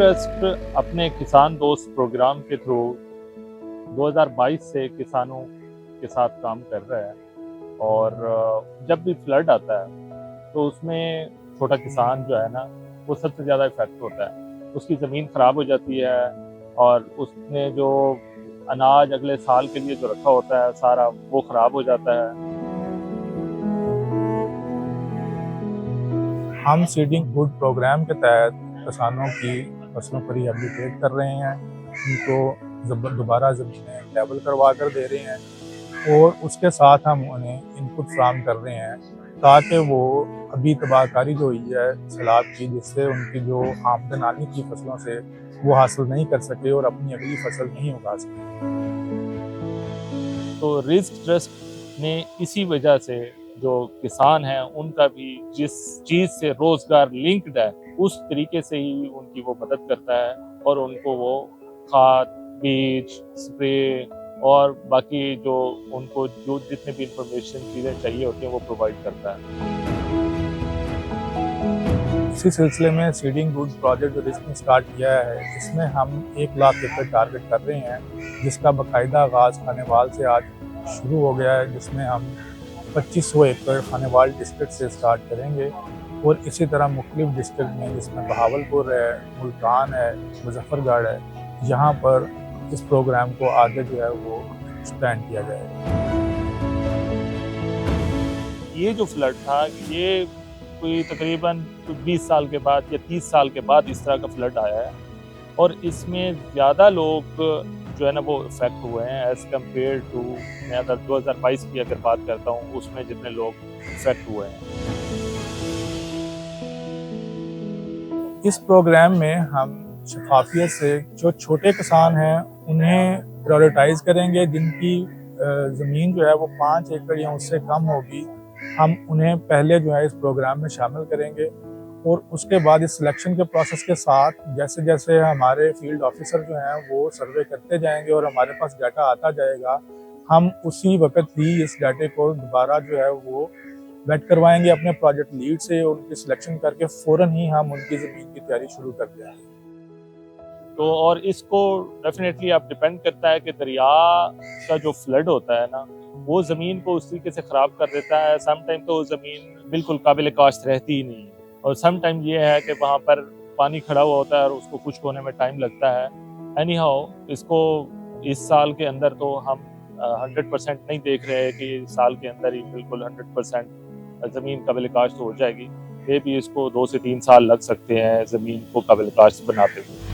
Trust अपने किसान दोस्त प्रोग्राम के थ्रू 2022 से किसानों के साथ काम कर रहा है। और जब भी फ्लड आता है तो उसमें छोटा किसान जो है ना, वो सबसे ज़्यादा इफेक्ट होता है। उसकी ज़मीन ख़राब हो जाती है और उसने जो अनाज अगले साल के लिए जो रखा होता है सारा, वो ख़राब हो जाता है। हम सीडिंग गुड प्रोग्राम के तहत किसानों की फसलों को रिहेबिलिटेट कर रहे हैं, उनको दोबारा ज़मीनें लेवल करवा कर दे रहे हैं और उसके साथ हम उन्हें इनपुट फ्राहम कर रहे हैं ताकि वो अभी तबाहकारी जो हुई है सैलाब की, जिससे उनकी जो आमदन आने की फसलों से वो हासिल नहीं कर सके और अपनी अगली फसल नहीं उगा सके। तो रिस्क ट्रस्ट ने इसी वजह से जो किसान हैं उनका भी जिस चीज़ से रोजगार लिंक्ड है उस तरीके से ही उनकी वो मदद करता है और उनको वो खाद, बीज, स्प्रे और बाकी जो उनको जो जितने भी इंफॉर्मेशन चीज़ें चाहिए होती हैं वो प्रोवाइड करता है। इसी सिलसिले में सीडिंग गुड प्रोजेक्ट जो इसने स्टार्ट किया है, इसमें हम 1 लाख एकड़ टारगेट कर रहे हैं, जिसका बाकायदा आगाज़ खानेवाल से आज शुरू हो गया है, जिसमें हम 2500 एकड़ खानेवाल डिस्ट्रिक्ट से स्टार्ट करेंगे और इसी तरह मुख्तलिफ डिस्ट्रिक्ट में, जिसमें बहावलपुर है, मुल्तान है, मुजफ्फरगढ़ है, यहाँ पर इस प्रोग्राम को आगे जो है वो एक्सपेंड किया जाएगा। ये जो फ्लड था, ये कोई तकरीबन 20 साल के बाद या 30 साल के बाद इस तरह का फ्लड आया है और इसमें ज़्यादा लोग जो है ना वो इफेक्ट हुए हैं एज़ कम्पेयर टू, मैं अगर 2022 की अगर बात करता हूँ उसमें जितने लोग इफेक्ट हुए हैं। इस प्रोग्राम में हम शफाफियत से जो छोटे किसान हैं उन्हें प्रायोरिटाइज करेंगे, जिनकी ज़मीन जो है वो 5 एकड़ या उससे कम होगी, हम उन्हें पहले जो है इस प्रोग्राम में शामिल करेंगे और उसके बाद इस सिलेक्शन के प्रोसेस के साथ जैसे जैसे हमारे फील्ड ऑफिसर जो हैं वो सर्वे करते जाएंगे और हमारे पास डाटा आता जाएगा, हम उसी वक्त ही इस डाटे को दोबारा जो है वो वेट करवाएंगे अपने प्रोजेक्ट लीड से, उनकी सिलेक्शन करके फ़ौरन ही हम उनकी ज़मीन की तैयारी शुरू कर देंगे। तो और इसको डेफिनेटली आप डिपेंड करता है कि दरिया का जो फ्लड होता है ना, वो ज़मीन को उस तरीके से ख़राब कर देता है। सम टाइम तो ज़मीन बिल्कुल काबिल काश्त रहती ही नहीं है और सम टाइम ये है कि वहाँ पर पानी खड़ा हुआ होता है और उसको खुश्क होने में टाइम लगता है। एनी हाउ, इसको इस साल के अंदर तो हम 100% नहीं देख रहे हैं कि इस साल के अंदर ही बिल्कुल 100% ज़मीन काबिल काश्त हो जाएगी। मे भी इसको 2 से 3 साल लग सकते हैं ज़मीन को काबिल काश्त बनाते हुए।